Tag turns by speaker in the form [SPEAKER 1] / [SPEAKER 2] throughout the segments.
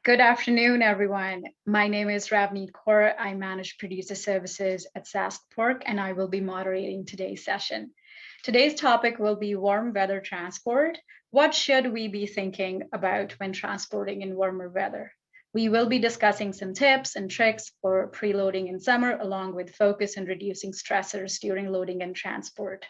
[SPEAKER 1] Good afternoon, everyone. My name is Ravneet Kaur. I manage producer services at Sask Pork, and I will be moderating today's session. Today's topic will be warm weather transport. What should we be thinking about when transporting in warmer weather? We will be discussing some tips and tricks for preloading in summer, along with focus on reducing stressors during loading and transport.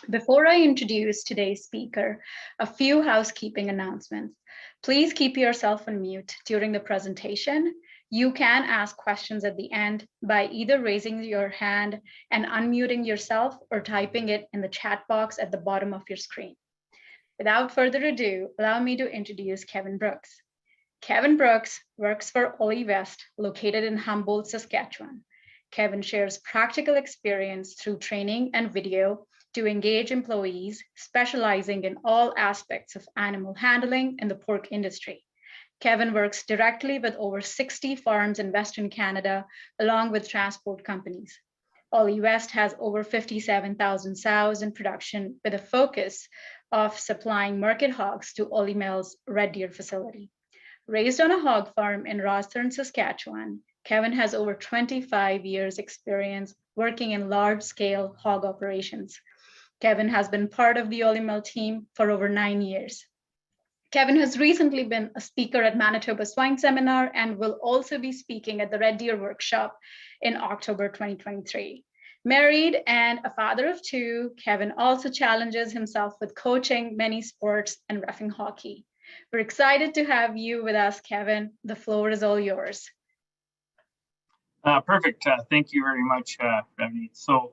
[SPEAKER 1] Before I introduce today's speaker, a few housekeeping announcements. Please keep yourself on mute during the presentation. You can ask questions at the end by either raising your hand and unmuting yourself or typing it in the chat box at the bottom of your screen. Without further ado, allow me to introduce Kevin Brooks. Kevin Brooks works for Olymel, located in Humboldt, Saskatchewan. Kevin shares practical experience through training and video to engage employees, specializing in all aspects of animal handling in the pork industry. Kevin works directly with over 60 farms in Western Canada, along with transport companies. Ollie West has over 57,000 sows in production with a focus of supplying market hogs to Olymel's Red Deer facility. Raised on a hog farm in Rosthern, Saskatchewan, Kevin has over 25 years experience working in large-scale hog operations. Kevin has been part of the Olymel team for over 9 years. Kevin has recently been a speaker at Manitoba Swine Seminar and will also be speaking at the Red Deer Workshop in October 2023. Married and a father of two, Kevin also challenges himself with coaching many sports and reffing hockey. We're excited to have you with us, Kevin. The floor is all yours.
[SPEAKER 2] Perfect. Thank you very much, Ravneet. So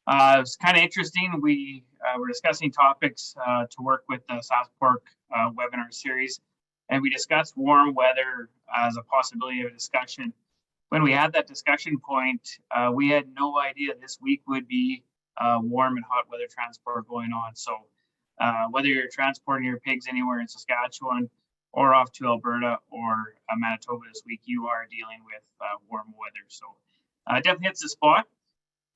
[SPEAKER 2] it was kind of interesting. We were discussing topics to work with the Sask Pork webinar series, and we discussed warm weather as a possibility of a discussion. When we had that discussion point, we had no idea this week would be warm and hot weather transport going on. So whether you're transporting your pigs anywhere in Saskatchewan or off to Alberta or Manitoba this week, you are dealing with warm weather. So definitely hits the spot.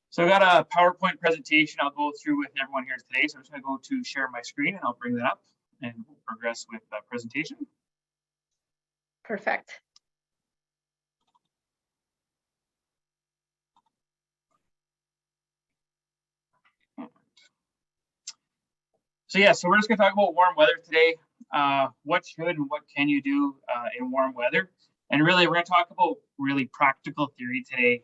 [SPEAKER 2] So I got a PowerPoint presentation I'll go through with everyone here today. So I'm just going to go to share my screen and I'll bring that up and we'll progress with the presentation.
[SPEAKER 1] Perfect.
[SPEAKER 2] So yeah, so we're just going to talk about warm weather today. What should and what can you do in warm weather? And really, we're going to talk about really practical theory today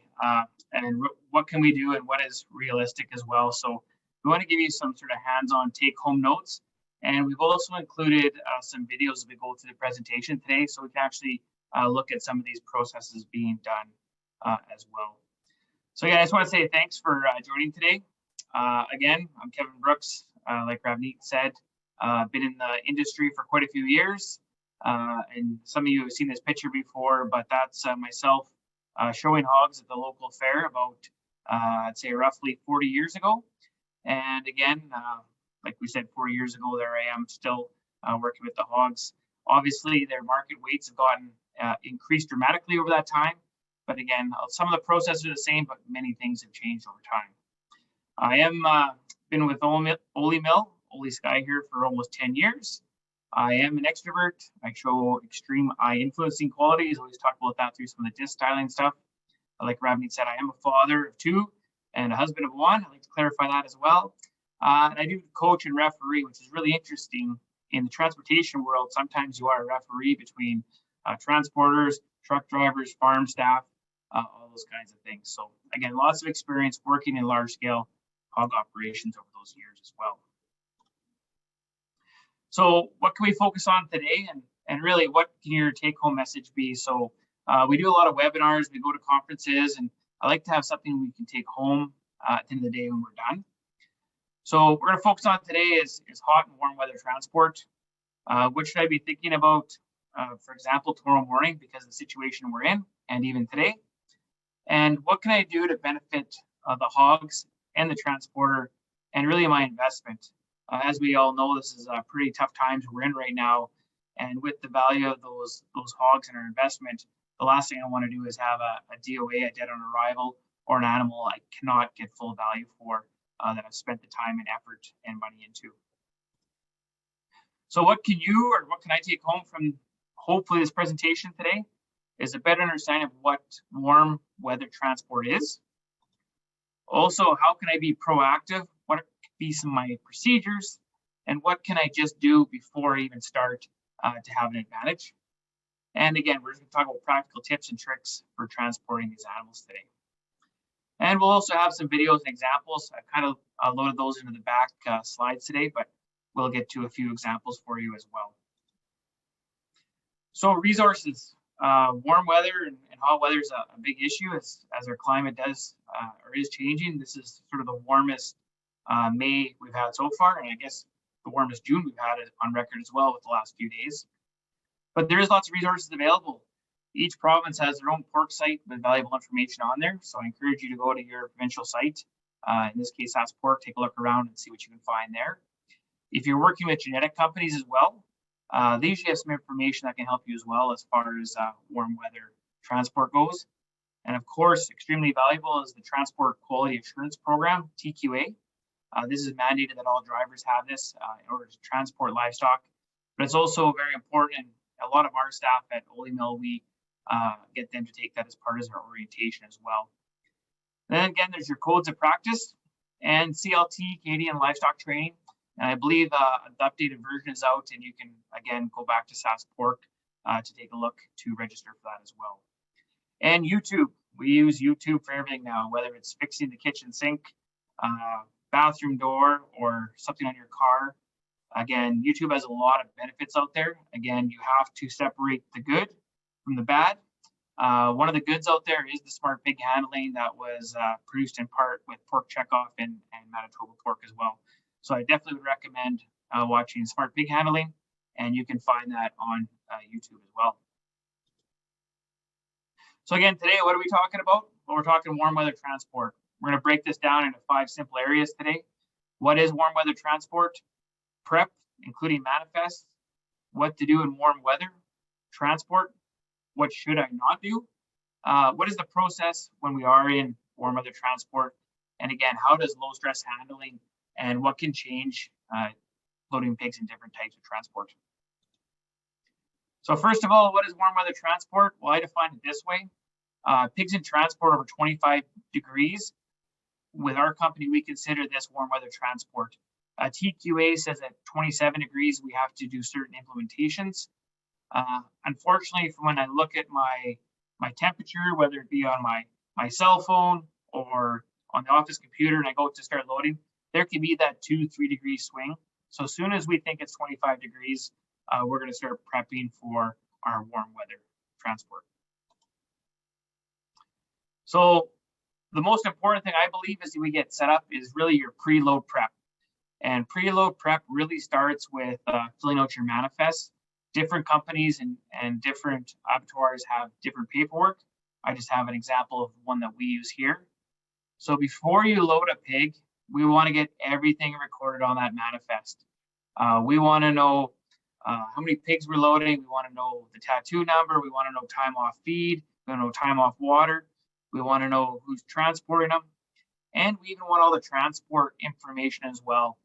[SPEAKER 2] and what can we do and what is realistic as well. So we want to give you some sort of hands-on take-home notes. And we've also included some videos as we go through the presentation today, so we can actually look at some of these processes being done as well. So yeah, I just want to say thanks for joining today. Again, I'm Kevin Brooks, like Ravneet said, been in the industry for quite a few years. And some of you have seen this picture before, but that's myself showing hogs at the local fair about, I'd say roughly 40 years ago. And again, like we said, 4 years ago, there I am still working with the hogs. Obviously, their market weights have gotten increased dramatically over that time. But again, some of the processes are the same, but many things have changed over time. I am been with Olymel, Oli Sky here for almost 10 years. I am an extrovert. I show extreme eye influencing qualities. I always talk about that through some of the disc styling stuff. Like Ravneet said, I am a father of two and a husband of one. I like to clarify that as well. And I do coach and referee, which is really interesting. In the transportation world, sometimes you are a referee between transporters, truck drivers, farm staff, all those kinds of things. So again, lots of experience working in large scale hog operations over those years as well. So what can we focus on today, and really what can your take-home message be? So we do a lot of webinars, we go to conferences, and I like to have something we can take home at the end of the day when we're done. So we're going to focus on today is hot and warm weather transport. What should I be thinking about, for example, tomorrow morning because of the situation we're in, and even today? And what can I do to benefit the hogs and the transporter and really my investment? As we all know, this is pretty tough times we're in right now. And with the value of those hogs and our investment, the last thing I want to do is have a DOA, a dead on arrival, or an animal I cannot get full value for that I've spent the time and effort and money into. So what can you or what can I take home hopefully this presentation today is a better understanding of what warm weather transport is. Also, how can I be proactive? What could be some of my procedures? And what can I just do before I even start to have an advantage? And again, we're going to talk about practical tips and tricks for transporting these animals today. And we'll also have some videos and examples. I kind of loaded those into the back slides today, but we'll get to a few examples for you as well. So resources, warm weather and hot weather is a big issue as our climate does or is changing. This is sort of the warmest May we've had so far, and I guess the warmest June we've had on record as well with the last few days. But there is lots of resources available. Each province has their own pork site with valuable information on there. So I encourage you to go to your provincial site. In this case, Sask Pork, take a look around and see what you can find there. If you're working with genetic companies as well, they usually have some information that can help you as well as far as warm weather transport goes. And of course, extremely valuable is the Transport Quality Assurance Program, TQA. This is mandated that all drivers have this in order to transport livestock, but it's also very important. And a lot of our staff at Olymel, we get them to take that as part of their orientation as well. Then again, there's your codes of practice and CLT, Canadian Livestock Training. And I believe the updated version is out, and you can, again, go back to Sask Pork to take a look to register for that as well. And YouTube, we use YouTube for everything now, whether it's fixing the kitchen sink, bathroom door, or something on your car. Again, YouTube has a lot of benefits out there. Again, you have to separate the good from the bad. One of the goods out there is the smart pig handling that was produced in part with Pork Checkoff and Manitoba Pork as well. So I definitely would recommend watching Smart Pig Handling, and you can find that on YouTube as well. So again, today, what are we talking about? Well, we're talking warm weather transport. We're going to break this down into 5 simple areas today. What is warm weather transport? Prep, including manifests. What to do in warm weather transport. What should I not do? What is the process when we are in warm weather transport? And again, how does low stress handling and what can change loading pigs in different types of transport? So first of all, what is warm weather transport? Well, I define it this way. Pigs in transport over 25 degrees. With our company, we consider this warm weather transport. TQA says at 27 degrees, we have to do certain implementations. Unfortunately, from when I look at my temperature, whether it be on my cell phone or on the office computer, and I go to start loading, there can be that 2-3 degree swing. So as soon as we think it's 25 degrees, we're going to start prepping for our warm weather transport. So the most important thing I believe is we get set up is really your preload prep. And preload prep really starts with filling out your manifest. Different companies and different abattoirs have different paperwork. I just have an example of one that we use here. So before you load a pig, we want to get everything recorded on that manifest. We want to know how many pigs we're loading. We want to know the tattoo number. We want to know time off feed. We want to know time off water. We want to know who's transporting them. And we even want all the transport information as well.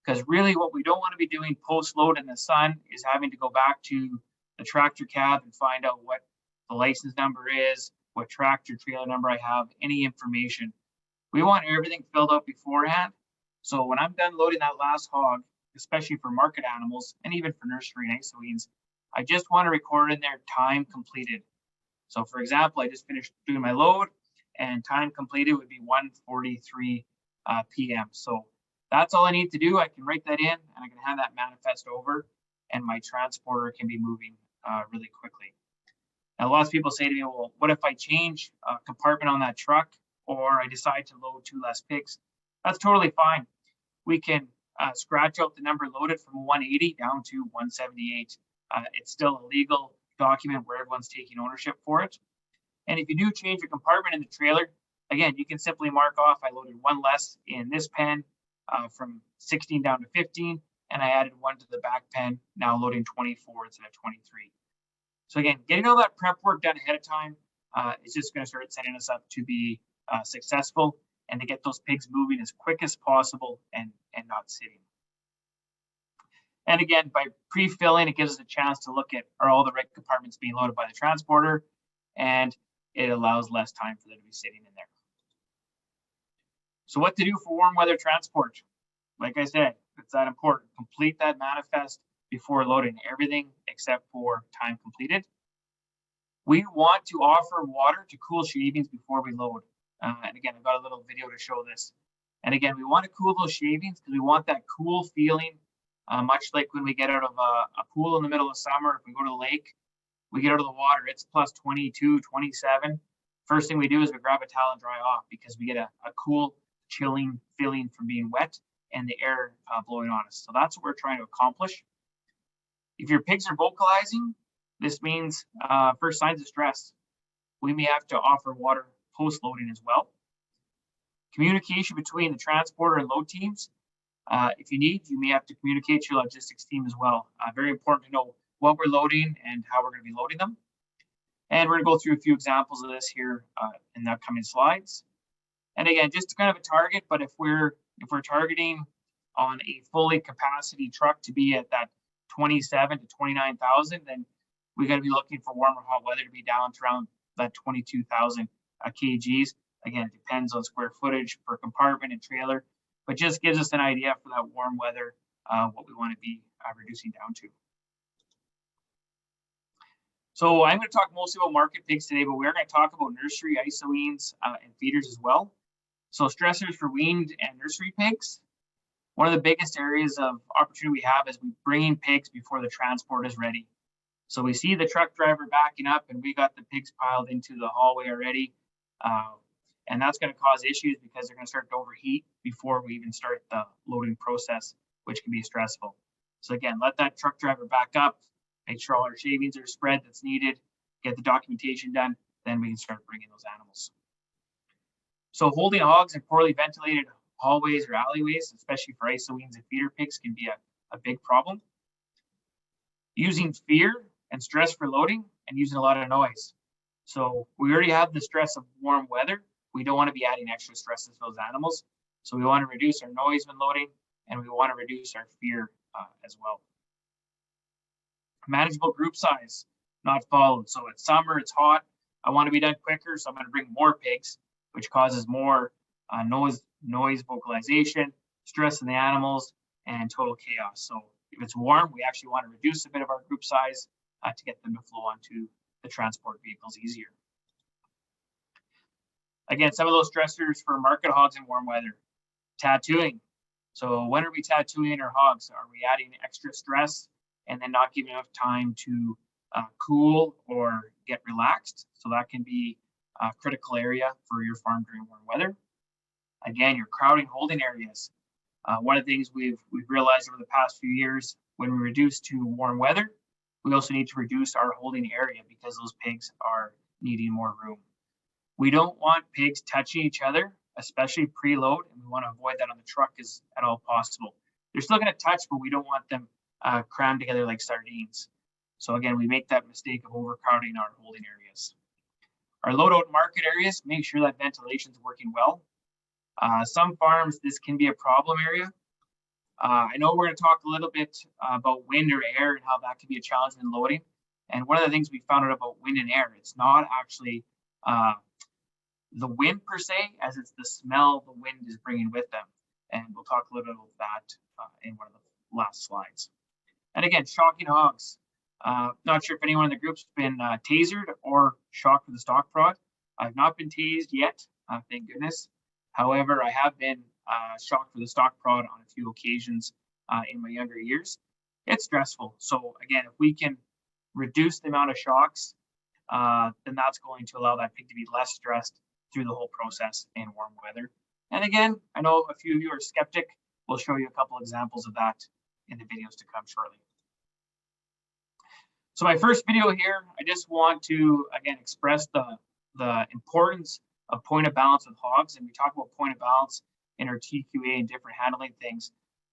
[SPEAKER 2] Because really what we don't want to be doing post-load in the sun is having to go back to the tractor cab and find out what the license number is, what tractor trailer number I have, any information. We want everything filled out beforehand. So when I'm done loading that last hog, especially for market animals and even for nursery and isolines, I just want to record in there time completed. So for example, I just finished doing my load and time completed would be 1:43 p.m. So that's all I need to do. I can write that in and I can hand that manifest over and my transporter can be moving really quickly. Now, lots of people say to me, well, what if I change a compartment on that truck or I decide to load 2 less pigs? That's totally fine. We can scratch out the number loaded from 180 down to 178. It's still a legal document where everyone's taking ownership for it. And if you do change a compartment in the trailer, again, you can simply mark off, I loaded 1 less in this pen from 16 down to 15, and I added 1 to the back pen, now loading 24 instead of 23. So again, getting all that prep work done ahead of time is just going to start setting us up to be successful and to get those pigs moving as quick as possible and not sitting. And again, by pre-filling, it gives us a chance to look at are all the right compartments being loaded by the transporter, and it allows less time for them to be sitting in there. So what to do for warm weather transport? Like I said, it's that important. Complete that manifest before loading, everything except for time completed. We want to offer water to cool shavings before we load. And again, I've got a little video to show this. And again, we want to cool those shavings because we want that cool feeling, much like when we get out of a pool in the middle of summer. If we go to the lake, we get out of the water, it's plus 22, 27. First thing we do is we grab a towel and dry off because we get a cool, chilling feeling from being wet and the air blowing on us. So that's what we're trying to accomplish. If your pigs are vocalizing, this means first signs of stress. We may have to offer water post-loading as well. Communication between the transporter and load teams. If you need, you may have to communicate to your logistics team as well. Very important to know what we're loading and how we're going to be loading them. And we're going to go through a few examples of this here in the upcoming slides. And again, just kind of a target, but if we're targeting on a fully capacity truck to be at that 27 to 29,000, then we got to be looking for warm or hot weather to be down to around that 22,000 kgs. Again, it depends on square footage per compartment and trailer, but just gives us an idea for that warm weather, what we want to be reducing down to. So I'm going to talk mostly about market pigs today, but we're going to talk about nursery, iso-weans, and feeders as well. So stressors for weaned and nursery pigs. One of the biggest areas of opportunity we have is bringing pigs before the transport is ready. So we see the truck driver backing up and we got the pigs piled into the hallway already. And that's going to cause issues because they're going to start to overheat before we even start the loading process, which can be stressful. So again, let that truck driver back up, make sure all our shavings are spread that's needed, get the documentation done, then we can start bringing those animals. So holding hogs in poorly ventilated hallways or alleyways, especially for iso-weans and feeder pigs, can be a big problem. Using fear and stress for loading and using a lot of noise. So we already have the stress of warm weather. We don't want to be adding extra stresses to those animals. So we want to reduce our noise when loading, and we want to reduce our fear as well. Manageable group size, not followed. So it's summer, it's hot. I want to be done quicker, so I'm going to bring more pigs, which causes more noise vocalization, stress in the animals, and total chaos. So if it's warm, we actually want to reduce a bit of our group size to get them to flow onto the transport vehicles easier. Again, some of those stressors for market hogs in warm weather. Tattooing. So when are we tattooing our hogs? Are we adding extra stress and then not giving enough time to cool or get relaxed? So that can be a critical area for your farm during warm weather. Again, your crowding holding areas. One of the things we've realized over the past few years, when we reduce to warm weather, we also need to reduce our holding area because those pigs are needing more room. We don't want pigs touching each other, especially preload, and we want to avoid that on the truck as at all possible. They're still going to touch, but we don't want them crammed together like sardines. So again, we make that mistake of overcrowding our holding areas. Our load-out market areas, make sure that ventilation is working well. Some farms, this can be a problem area. I know we're going to talk a little bit about wind or air and how that can be a challenge in loading. And one of the things we found out about wind and air, it's not actually the wind per se, as it's the smell the wind is bringing with them. And we'll talk a little bit about that in one of the last slides. And again, shocking hogs. Not sure if anyone in the group's been tasered or shocked with a stock prod. I've not been tased yet, thank goodness. However, I have been shocked with a stock prod on a few occasions in my younger years. It's stressful. So again, if we can reduce the amount of shocks, then that's going to allow that pig to be less stressed through the whole process in warm weather. And again, I know a few of you are skeptic. We'll show you a couple examples of that in the videos to come shortly. So my first video here, I just want to, again, express the importance of point of balance with hogs. And we talk about point of balance in our TQA and different handling things.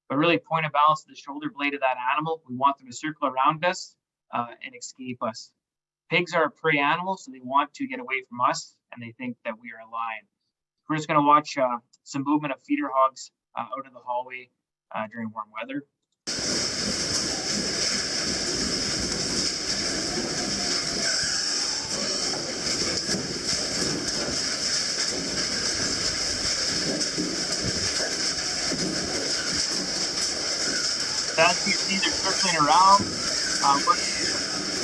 [SPEAKER 2] But really, point of balance is the shoulder blade of that animal. We want them to circle around us and escape us. Pigs are a prey animal, so they want to get away from us, and they think that we are a lion. We're just going to watch some movement of feeder hogs out of the hallway during warm weather. see they're circling around, working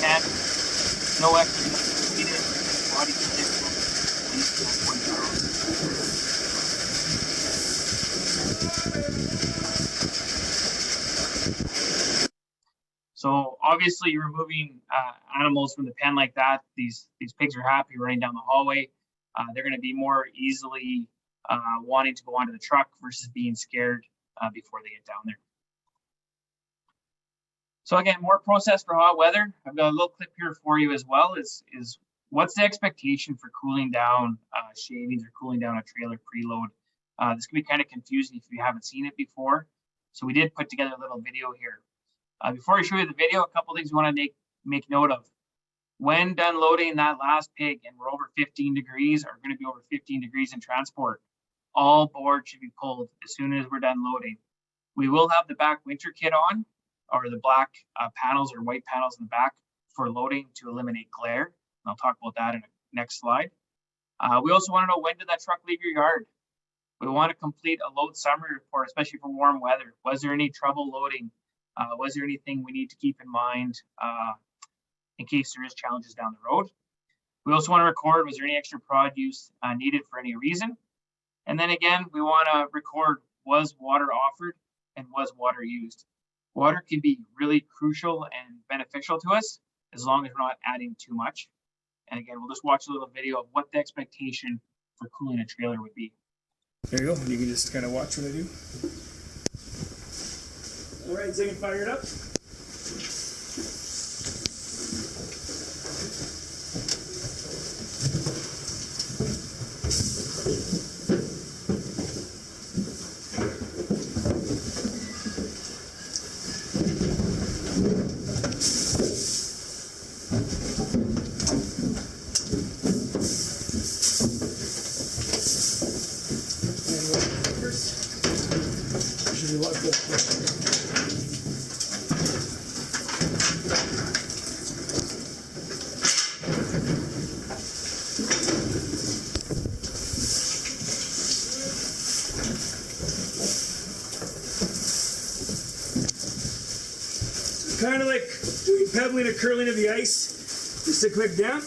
[SPEAKER 2] and no extra needed, body position, at least 1 pound. So obviously removing animals from the pen like that, these pigs are happy running down the hallway. They're going to be more easily wanting to go onto the truck versus being scared before they get down there. So again, more process for hot weather. I've got a little clip here for you as well. Is what's the expectation for cooling down shavings or cooling down a trailer preload? This can be kind of confusing if you haven't seen it before. So we did put together a little video here. Before I show you the video, a couple things we want to make note of. When done loading that last pig, and we're over 15 degrees, or going to be over 15 degrees in transport, all boards should be pulled as soon as we're done loading. We will have the back winter kit on, or the black panels or white panels in the back for loading to eliminate glare. And I'll talk about that in the next slide. We also want to know, when did that truck leave your yard? We want to complete a load summary report, especially for warm weather. Was there any trouble loading? Was there anything we need to keep in mind in case there is challenges down the road? We also want to record, was there any extra produce needed for any reason? And then again, we want to record, was water offered and was water used? Water can be really crucial and beneficial to us as long as we're not adding too much. And again, we'll just watch a little video of what the expectation for cooling a trailer would be.
[SPEAKER 3] There you go. You can just kind of watch what I do. All right, Zing, fire it up. Kind of like doing pebbling or curling of the ice, just a quick damp.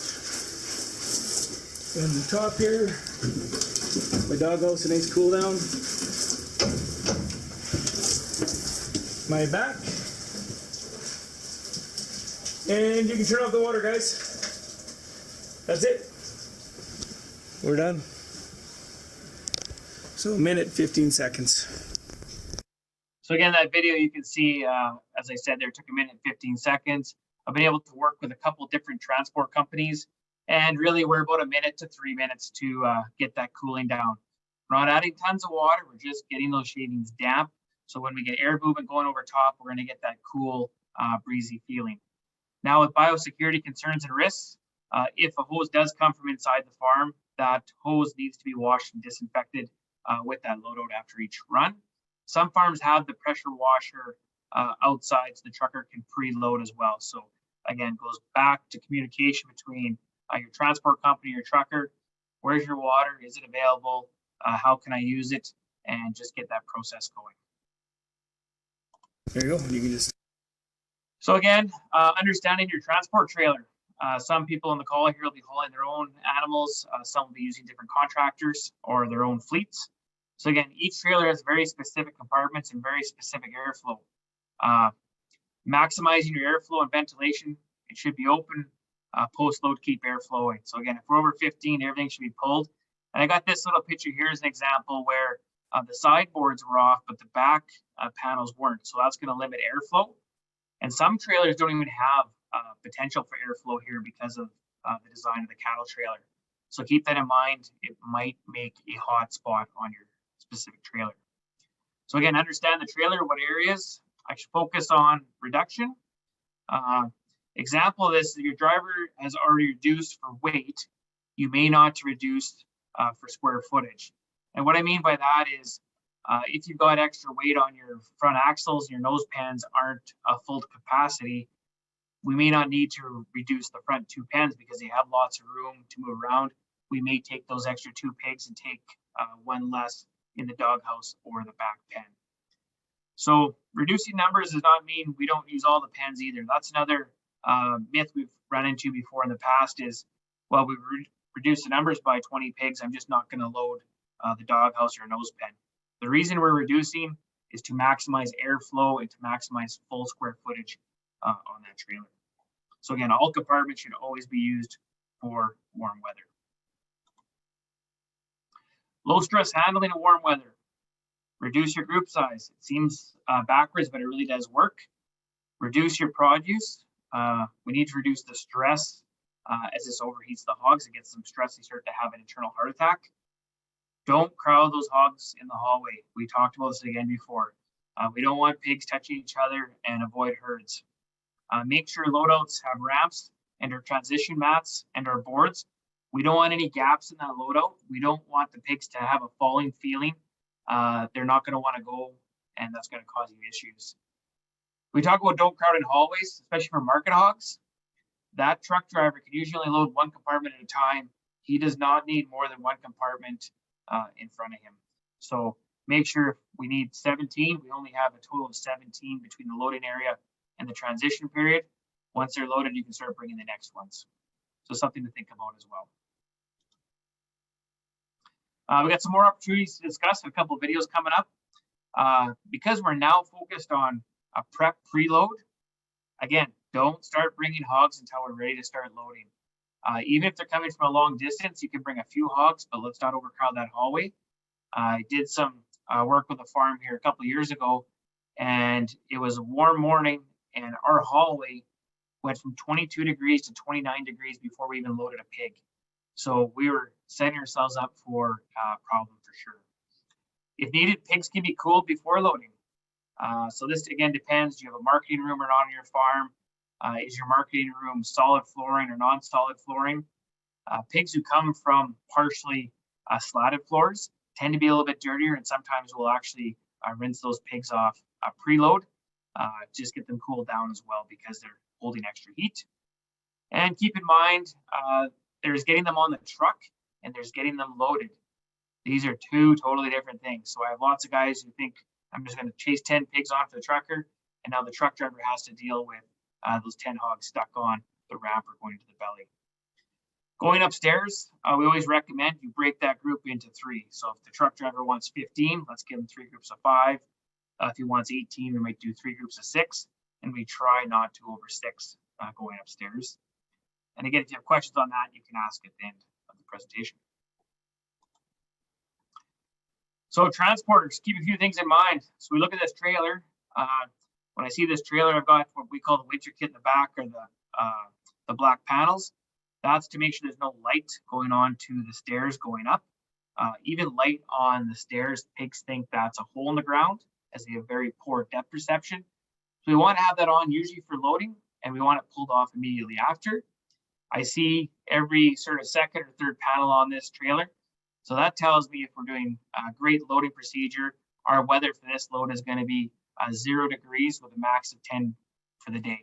[SPEAKER 3] And the top here, my doghouse, a nice cool down. My back. And you can turn off the water, guys. That's it. We're done. So 1:15.
[SPEAKER 2] So again, that video you can see, as I said, there took 1:15. I've been able to work with a couple different transport companies, and really we're about 1 to 3 minutes to get that cooling down. We're not adding tons of water, we're just getting those shavings damp. So when we get air movement going over top, we're gonna get that cool, breezy feeling. Now with biosecurity concerns and risks, if a hose does come from inside the farm, that hose needs to be washed and disinfected with that load out after each run. Some farms have the pressure washer outside, so the trucker can preload as well. So again, goes back to communication between your transport company, your trucker. Where's your water? Is it available? How can I use it? And just get that process going.
[SPEAKER 3] There you go. You can just.
[SPEAKER 2] So again, understanding your transport trailer. Some people on the call here will be hauling their own animals. Some will be using different contractors or their own fleets. So again, each trailer has very specific compartments and very specific airflow. Maximizing your airflow and ventilation, it should be open, post-load keep air flowing. So again, if we're over 15, everything should be pulled. And I got this little picture here as an example where the sideboards were off, but the back panels weren't. So that's gonna limit airflow. And some trailers don't even have potential for airflow here because of the design of the cattle trailer. So keep that in mind. It might make a hot spot on your specific trailer. So again, understand the trailer, what areas I should focus on reduction. Example of this, if your driver has already reduced for weight, you may not reduce for square footage. And what I mean by that is if you've got extra weight on your front axles and your nose pans aren't a full capacity, we may not need to reduce the front 2 pens because they have lots of room to move around. We may take those extra 2 pigs and take 1 less in the doghouse or the back pen. So reducing numbers does not mean we don't use all the pens either. That's another myth we've run into before in the past is, well, we reduce the numbers by 20 pigs, I'm just not going to load the doghouse or nose pen. The reason we're reducing is to maximize airflow and to maximize full square footage on that trailer. So again, all compartments should always be used for warm weather. Low stress handling in warm weather. Reduce your group size. It seems backwards, but it really does work. Reduce your produce. We need to reduce the stress as this overheats the hogs. It gets them stressed, they start to have an internal heart attack. Don't crowd those hogs in the hallway. We talked about this again before. We don't want pigs touching each other, and avoid herds. Make sure loadouts have ramps and our transition mats and our boards. We don't want any gaps in that loadout. We don't want the pigs to have a falling feeling. They're not going to want to go, and that's going to cause you issues. We talk about don't crowd in hallways, especially for market hogs. That truck driver can usually only load one compartment at a time. He does not need more than one compartment in front of him. So make sure if we need 17, we only have a total of 17 between the loading area and the transition period. Once they're loaded, you can start bringing the next ones. So something to think about as well. We got some more opportunities to discuss, a couple of videos coming up. Because we're now focused on a prep preload, again, don't start bringing hogs until we're ready to start loading. Even if they're coming from a long distance, you can bring a few hogs, but let's not overcrowd that hallway. I did some work with a farm here a couple of years ago, and it was a warm morning, and our hallway went from 22 degrees to 29 degrees before we even loaded a pig. So we were setting ourselves up for a problem for sure. If needed, pigs can be cooled before loading. So this again depends. Do you have a marketing room or not on your farm? Is your marketing room solid flooring or non-solid flooring? Pigs who come from partially slatted floors tend to be a little bit dirtier, and sometimes we'll actually rinse those pigs off preload, just get them cooled down as well because they're holding extra heat. And keep in mind, there's getting them on the truck and there's getting them loaded. These are two totally different things. So I have lots of guys who think I'm just going to chase 10 pigs onto the trucker, and now the truck driver has to deal with those 10 hogs stuck on the ramp or going to the belly. Going upstairs, we always recommend you break that group into 3. So if the truck driver wants 15, let's give him 3 groups of 5. If he wants 18, we might do 3 groups of 6, and we try not to over 6 going upstairs. And again, if you have questions on that, you can ask at the end of the presentation. So transporters, keep a few things in mind. So we look at this trailer. When I see this trailer, I've got what we call the winter kit in the back, or the black panels. That's to make sure there's no light going on to the stairs going up. Even light on the stairs, pigs think that's a hole in the ground, as they have very poor depth perception. So we want to have that on usually for loading, and we want it pulled off immediately after. I see every sort of second or third panel on this trailer. So that tells me if we're doing a great loading procedure, our weather for this load is going to be 0 degrees with a max of 10 for the day.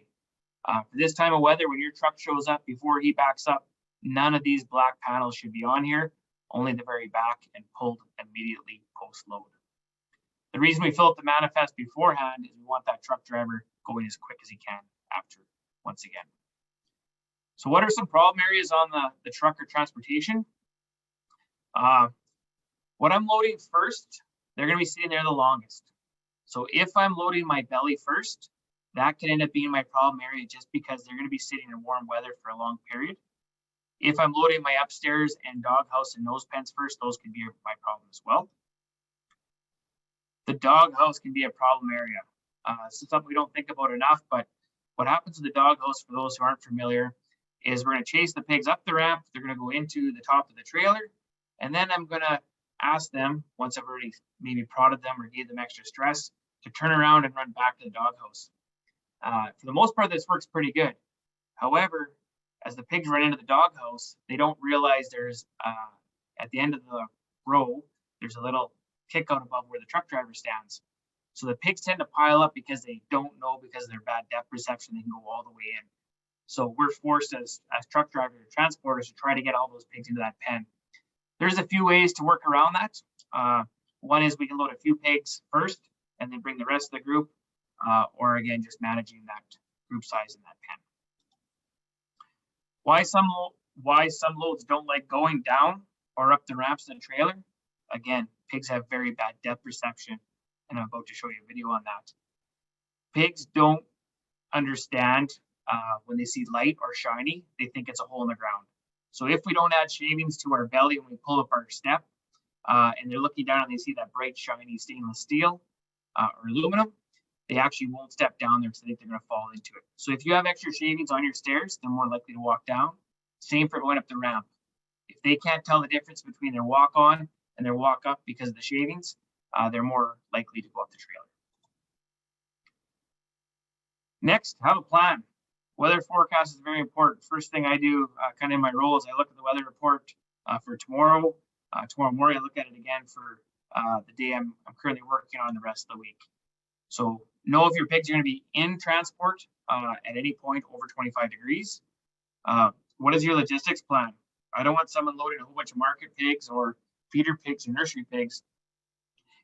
[SPEAKER 2] For this time of weather, when your truck shows up before he backs up, none of these black panels should be on here, only the very back, and pulled immediately post-load. The reason we fill up the manifest beforehand is we want that truck driver going as quick as he can after, once again. So what are some problem areas on the truck or transportation? What I'm loading first, they're going to be sitting there the longest. So if I'm loading my belly first, that can end up being my problem area just because they're going to be sitting in warm weather for a long period. If I'm loading my upstairs and doghouse and nose pens first, those can be my problem as well. The doghouse can be a problem area. This is something we don't think about enough, but what happens to the doghouse, for those who aren't familiar, is we're going to chase the pigs up the ramp. They're going to go into the top of the trailer, and then I'm going to ask them, once I've already maybe prodded them or gave them extra stress, to turn around and run back to the doghouse. For the most part, this works pretty good. However, as the pigs run into the doghouse, they don't realize there's, at the end of the row, there's a little kick out above where the truck driver stands. So the pigs tend to pile up because they don't know, because of their bad depth perception, they can go all the way in. So we're forced as truck drivers or transporters to try to get all those pigs into that pen. There's a few ways to work around that. One is we can load a few pigs first, and then bring the rest of the group, or again, just managing that group size in that pen. Why some loads don't like going down or up the ramps in the trailer? Again, pigs have very bad depth perception, and I'm about to show you a video on that. Pigs don't understand when they see light or shiny, they think it's a hole in the ground. So if we don't add shavings to our belly when we pull up our step, and they're looking down and they see that bright, shiny stainless steel or aluminum, they actually won't step down there because they think they're going to fall into it. So if you have extra shavings on your stairs, they're more likely to walk down. Same for going up the ramp. If they can't tell the difference between their walk on and their walk up because of the shavings, they're more likely to go up the trailer. Next, have a plan. Weather forecast is very important. First thing I do kind of in my role is I look at the weather report for tomorrow. Tomorrow morning, I look at it again for the day I'm currently working on the rest of the week. So know if your pigs are going to be in transport at any point over 25 degrees. What is your logistics plan? I don't want someone loading a whole bunch of market pigs or feeder pigs or nursery pigs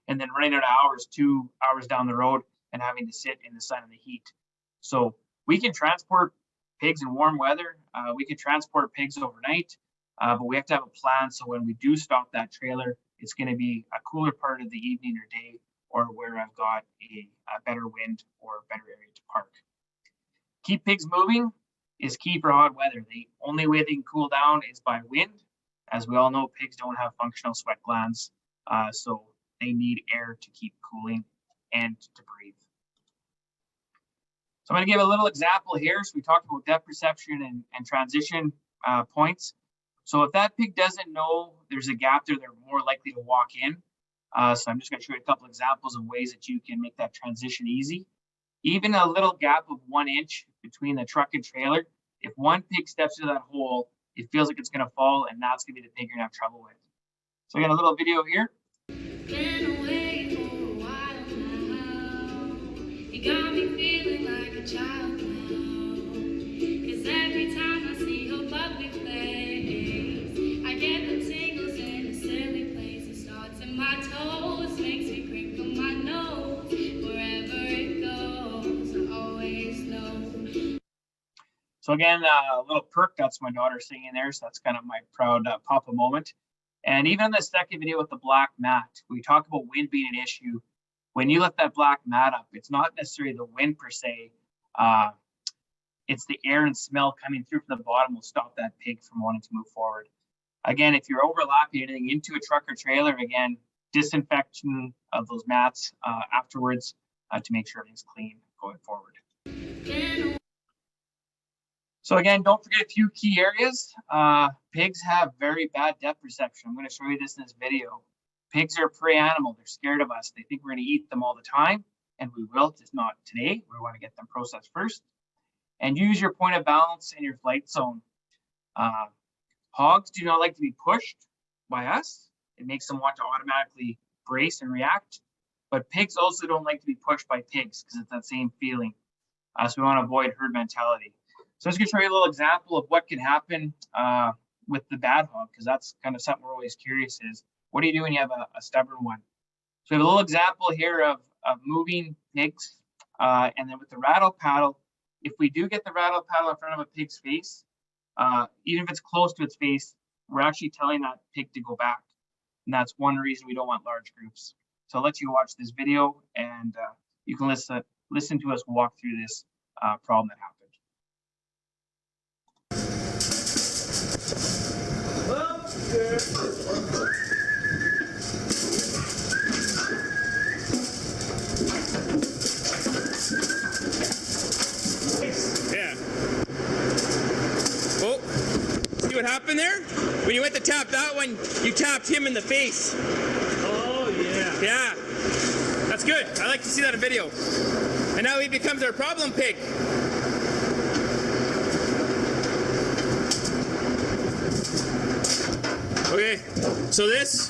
[SPEAKER 2] and then running out of hours, 2 hours down the road and having to sit in the sun and the heat. So we can transport pigs in warm weather. We can transport pigs overnight, but we have to have a plan. So when we do stop that trailer, it's going to be a cooler part of the evening or day, or where I've got a better wind or a better area to park. Keep pigs moving is key for hot weather. The only way they can cool down is by wind. As we all know, pigs don't have functional sweat glands, so they need air to keep cooling and to breathe. So I'm going to give a little example here. So we talked about depth perception and transition points. So if that pig doesn't know there's a gap there, they're more likely to walk in. So I'm just going to show you a couple examples of ways that you can make that transition easy. Even a little gap of 1 inch between the truck and trailer, if one pig steps into that hole, it feels like it's going to fall, and that's going to be the pig you're going to have trouble with. So I got a little video here.
[SPEAKER 4] Been away for a while now. You got me feeling like a child now. 'Cause every time I see your bubbly face, I get the tingles in a silly place. It starts in my toes, makes me crinkle my nose. Wherever it goes, I always know.
[SPEAKER 2] So again, a little perk, that's my daughter singing there. So that's kind of my proud papa moment. And even in the second video with the black mat, we talk about wind being an issue. When you lift that black mat up, it's not necessarily the wind per se. It's the air and smell coming through from the bottom will stop that pig from wanting to move forward. Again, if you're overlapping anything into a truck or trailer, again, disinfection of those mats afterwards to make sure everything's clean going forward. So again, don't forget a few key areas. Pigs have very bad depth perception. I'm going to show you this in this video. Pigs are a prey animal. They're scared of us. They think we're going to eat them all the time, and we will, just not today. We want to get them processed first. And use your point of balance in your flight zone. Hogs do not like to be pushed by us. It makes them want to automatically brace and react. But pigs also don't like to be pushed by pigs because it's that same feeling. So we want to avoid herd mentality. So I'm just going to show you a little example of what can happen with the bad hog, because that's kind of something we're always curious is, what do you do when you have a stubborn one? So we have a little example here of moving pigs. And then with the rattle paddle, if we do get the rattle paddle in front of a pig's face, even if it's close to its face, we're actually telling that pig to go back. And that's one reason we don't want large groups. So I'll let you watch this video, and you can listen to us walk through this problem that happened.
[SPEAKER 5] Yeah. Oh, see what happened there? When you went to tap that one, you tapped him in the face.
[SPEAKER 3] Oh, yeah.
[SPEAKER 5] Yeah. That's good. I like to see that in video. And now he becomes our problem pig. Okay, so this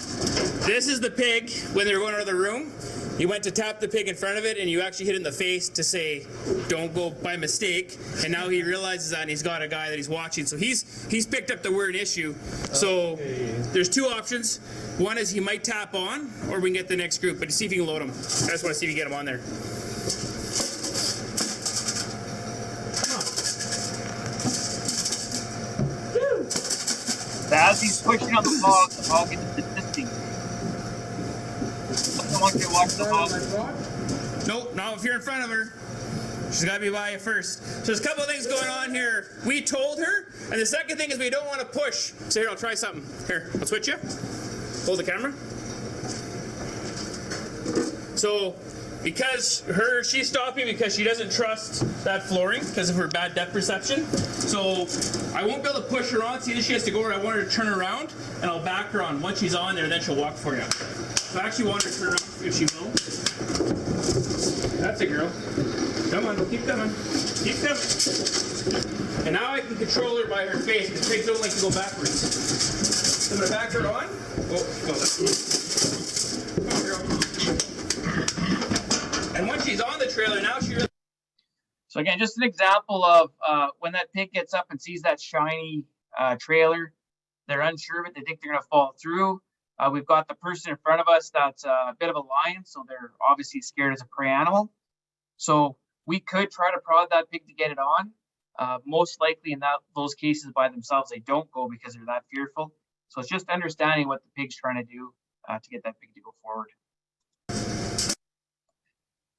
[SPEAKER 5] is the pig when they're going out of the room. You went to tap the pig in front of it, and you actually hit it in the face to say, "Don't go by mistake." And now he realizes that, and he's got a guy that he's watching. So he's picked up the word issue. So there's two options. One is he might tap on, or we can get the next group. But see if you can load him. I just want to see if you get him on there.
[SPEAKER 2] So as he's pushing on the hog gets desisting. I want you to watch the hog.
[SPEAKER 5] Nope, not if you're in front of her. She's got to be by you first. So there's a couple of things going on here. We told her, and the second thing is we don't want to push. So here, I'll try something. Here, I'll switch you. Hold the camera. So because she's stopping because she doesn't trust that flooring because of her bad depth perception. So I won't be able to push her on. See that she has to go, or I want her to turn around, and I'll back her on. Once she's on there, then she'll walk for you. So I actually want her to turn around if she will. That's a girl. Come on, keep coming. Keep coming. And now I can control her by her face, because pigs don't like to go backwards. So I'm going to back her on. Oh, go left. Come on, girl. And once she's on the trailer, now she really...
[SPEAKER 2] So again, just an example of when that pig gets up and sees that shiny trailer, they're unsure of it. They think they're going to fall through. We've got the person in front of us that's a bit of a lion, so they're obviously scared as a prey animal. So we could try to prod that pig to get it on. Most likely in those cases by themselves, they don't go because they're that fearful. So it's just understanding what the pig's trying to do to get that pig to go forward.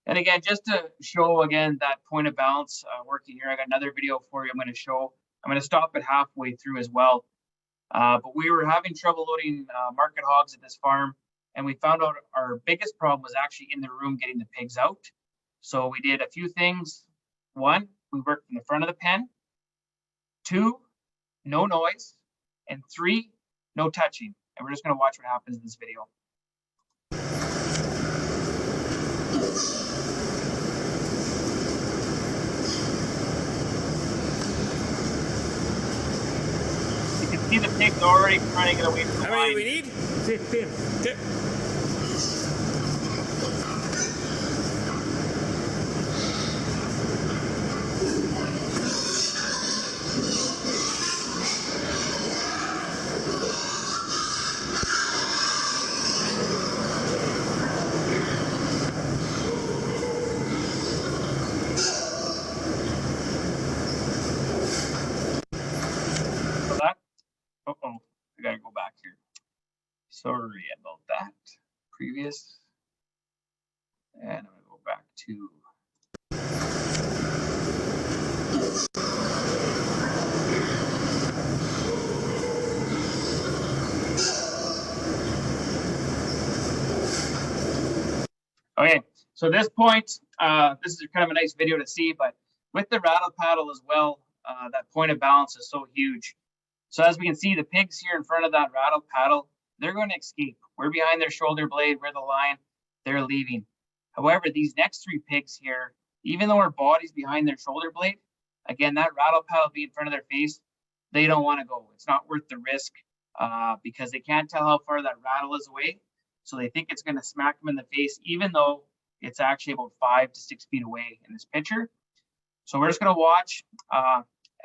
[SPEAKER 2] And again, just to show again that point of balance working here, I got another video for you I'm going to show. I'm going to stop it halfway through as well. But we were having trouble loading market hogs at this farm, and we found out our biggest problem was actually in the room getting the pigs out. So we did a few things. One, we worked from the front of the pen. Two, no noise. And three, no touching. And we're just going to watch what happens in this video. You can see the pigs already trying to get away from the line.
[SPEAKER 5] How many do we need?
[SPEAKER 3] 15.
[SPEAKER 5] Okay.
[SPEAKER 2] Uh-oh, I gotta go back here. Sorry about that. Previous. And I'm gonna go back to. Okay, so at this point, this is kind of a nice video to see, but with the rattle paddle as well, that point of balance is so huge. So as we can see, the pigs here in front of that rattle paddle, they're going to escape. We're behind their shoulder blade, we're the line, they're leaving. However, these next three pigs here, even though our body's behind their shoulder blade, again, that rattle paddle being in front of their face, they don't want to go. It's not worth the risk because they can't tell how far that rattle is away. So they think it's going to smack them in the face, even though it's actually about 5 to 6 feet away in this picture. So we're just going to watch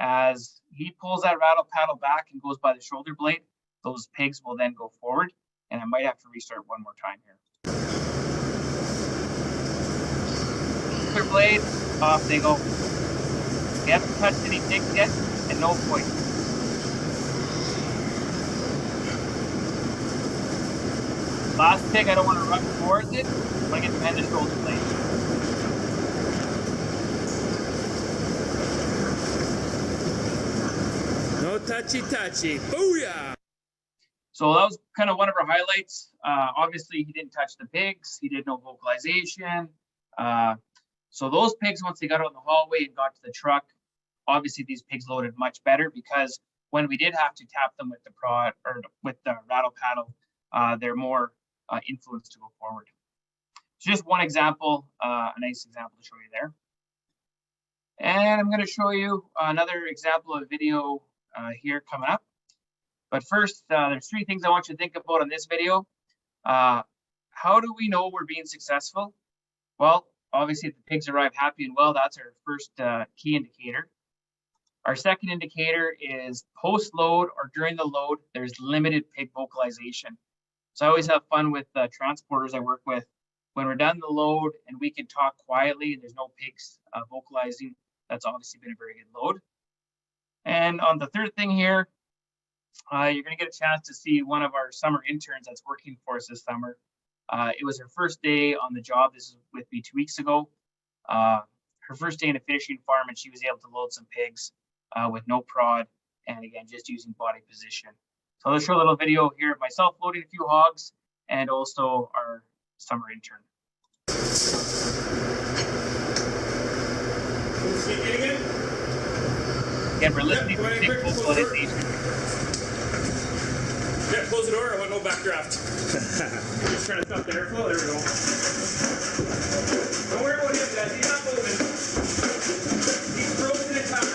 [SPEAKER 2] as he pulls that rattle paddle back and goes by the shoulder blade. Those pigs will then go forward, and I might have to restart one more time here. Shoulder blade, off they go. We haven't touched any pigs yet, and no point. Last pig, I don't want to run towards it. I want to get behind the shoulder blade.
[SPEAKER 5] No touchy. Booyah!
[SPEAKER 2] So that was kind of one of our highlights. Obviously, he didn't touch the pigs. He did no vocalization. So those pigs, once they got out in the hallway and got to the truck, obviously these pigs loaded much better because when we did have to tap them with the prod or with the rattle paddle, they're more influenced to go forward. So just one example, a nice example to show you there. And I'm going to show you another example of video here coming up. But first, there's 3 things I want you to think about in this video. How how do we know we're being successful? Well, obviously, if the pigs arrive happy and well, that's our first key indicator. Our second indicator is post-load or during the load, there's limited pig vocalization. So I always have fun with transporters I work with. When we're done the load and we can talk quietly and there's no pigs vocalizing, that's obviously been a very good load. And on the third thing here, you're going to get a chance to see one of our summer interns that's working for us this summer. It was her first day on the job. This is with me 2 weeks ago. Her first day in a finishing farm, and she was able to load some pigs with no prod, and again, just using body position. So let's show a little video here of myself loading a few hogs and also our summer intern. Again, we're listening to pig vocalization.
[SPEAKER 5] Yeah, close the door. I want no backdraft. Just trying to stop the airflow. There we go. Don't worry about him, guys. He's not moving. He's frozen in time.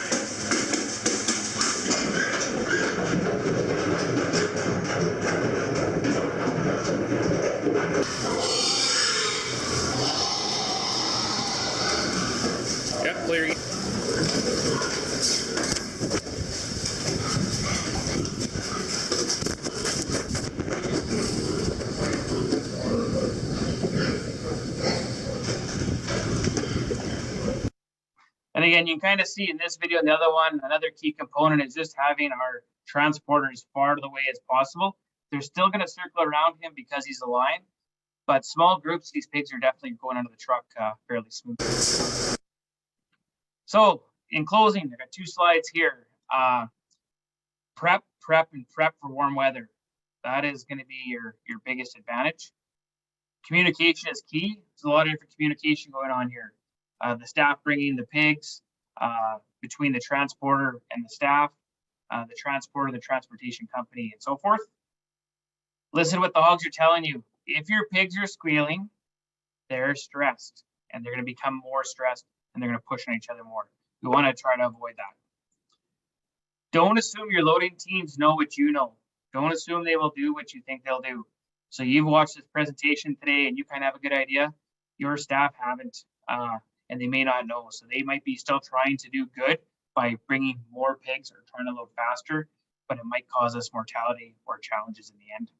[SPEAKER 5] Yep, clear.
[SPEAKER 2] And again, you can kind of see in this video and the other one, another key component is just having our transporter as far out of the way as possible. They're still going to circle around him because he's aligned, but small groups, these pigs are definitely going under the truck fairly smooth. So in closing, I've got 2 slides here. Prep for warm weather. That is going to be your biggest advantage. Communication is key. There's a lot of different communication going on here. The staff bringing the pigs, between the transporter and the staff, the transporter, the transportation company, and so forth. Listen to what the hogs are telling you. If your pigs are squealing, they're stressed, and they're going to become more stressed, and they're going to push on each other more. We want to try to avoid that. Don't assume your loading teams know what you know. Don't assume they will do what you think they'll do. So you've watched this presentation today, and you kind of have a good idea. Your staff haven't. And they may not know. So they might be still trying to do good by bringing more pigs or trying to load faster, but it might cause us mortality or challenges in the end.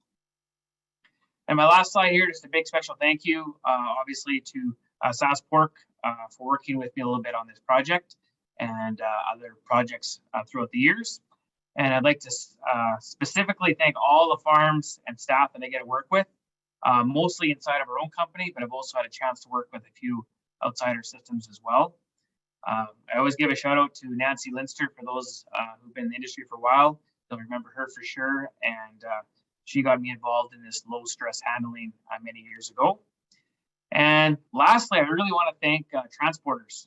[SPEAKER 2] And my last slide here, just a big special thank you, obviously to Sask Pork for working with me a little bit on this project and other projects throughout the years. And I'd like to specifically thank all the farms and staff that I get to work with, mostly inside of our own company, but I've also had a chance to work with a few outsider systems as well. I always give a shout out to Nancy Linster for those who've been in the industry for a while. They'll remember her for sure. And she got me involved in this low stress handling many years ago. And lastly, I really want to thank transporters.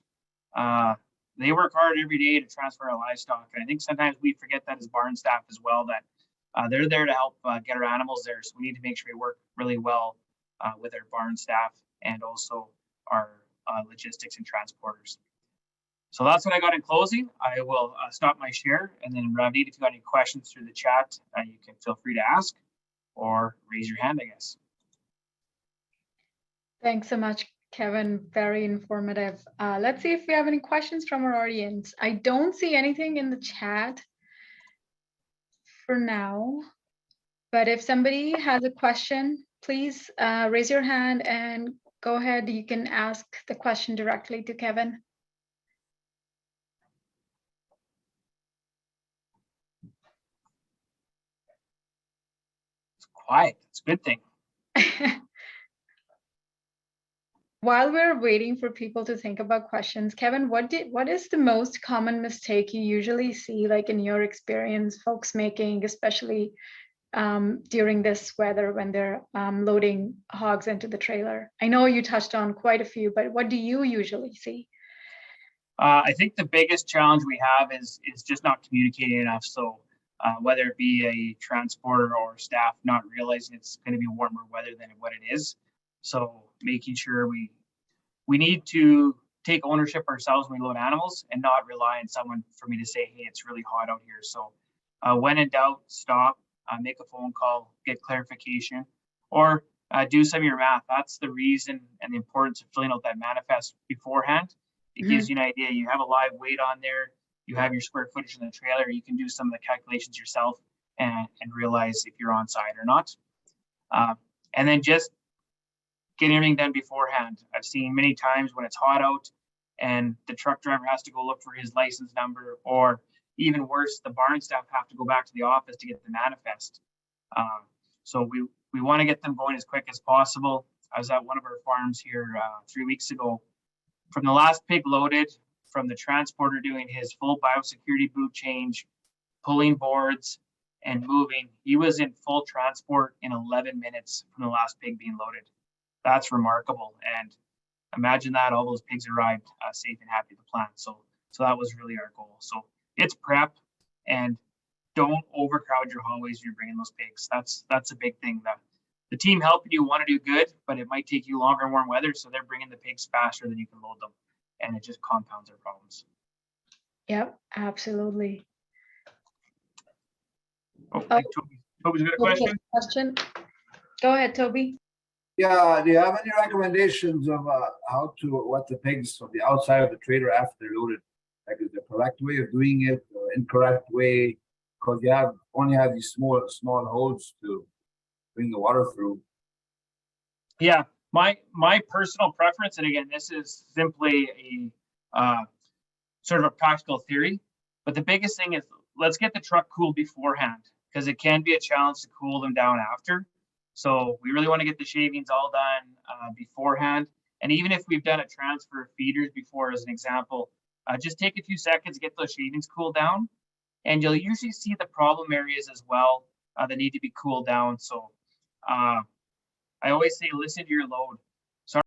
[SPEAKER 2] They work hard every day to transfer our livestock. And I think sometimes we forget that as barn staff as well, that they're there to help get our animals there. So we need to make sure we work really well with our barn staff and also our logistics and transporters. So that's what I got in closing. I will stop my share, and then Ravneet, if you got any questions through the chat, you can feel free to ask or raise your hand, I guess.
[SPEAKER 1] Thanks so much, Kevin. Very informative. Let's see if we have any questions from our audience. I don't see anything in the chat for now, but if somebody has a question, please raise your hand and go ahead. You can ask the question directly to Kevin.
[SPEAKER 2] It's quiet. It's a good thing.
[SPEAKER 1] While we're waiting for people to think about questions, Kevin, what is the most common mistake you usually see, like in your experience, folks making, especially during this weather when they're loading hogs into the trailer? I know you touched on quite a few, but what do you usually see?
[SPEAKER 2] I think the biggest challenge we have is just not communicating enough. So whether it be a transporter or staff not realizing it's going to be warmer weather than what it is. So making sure we need to take ownership ourselves when we load animals and not rely on someone for me to say, hey, it's really hot out here. So when in doubt, stop, make a phone call, get clarification, or do some of your math. That's the reason and the importance of filling out that manifest beforehand. It gives you an idea. You have a live weight on there. You have your square footage in the trailer. You can do some of the calculations yourself and realize if you're on site or not. And then just getting everything done beforehand. I've seen many times when it's hot out and the truck driver has to go look for his license number, or even worse, the barn staff have to go back to the office to get the manifest. So we want to get them going as quick as possible. I was at one of our farms here 3 weeks ago. From the last pig loaded, from the transporter doing his full biosecurity boot change, pulling boards and moving, he was in full transport in 11 minutes from the last pig being loaded. That's remarkable. And imagine that all those pigs arrived safe and happy at the plant. So that was really our goal. So it's prep, and don't overcrowd your hallways if you're bringing those pigs. That's a big thing. That the team helping you want to do good, but it might take you longer in warm weather, so they're bringing the pigs faster than you can load them, and it just compounds their problems.
[SPEAKER 1] Yep, absolutely.
[SPEAKER 2] Oh, I think Toby's got a question.
[SPEAKER 1] Go ahead, Toby.
[SPEAKER 6] Yeah, do you have any recommendations of what the pigs from the outside of the trailer after they're loaded? Like, is the correct way of doing it or incorrect way? Because you only have these small holes to bring the water through.
[SPEAKER 2] Yeah, my personal preference, and again, this is simply a sort of a practical theory, but the biggest thing is let's get the truck cooled beforehand, because it can be a challenge to cool them down after. So we really want to get the shavings all done beforehand. And even if we've done a transfer of feeders before, as an example, just take a few seconds to get those shavings cooled down. And you'll usually see the problem areas as well that need to be cooled down. So I always say, listen to your load.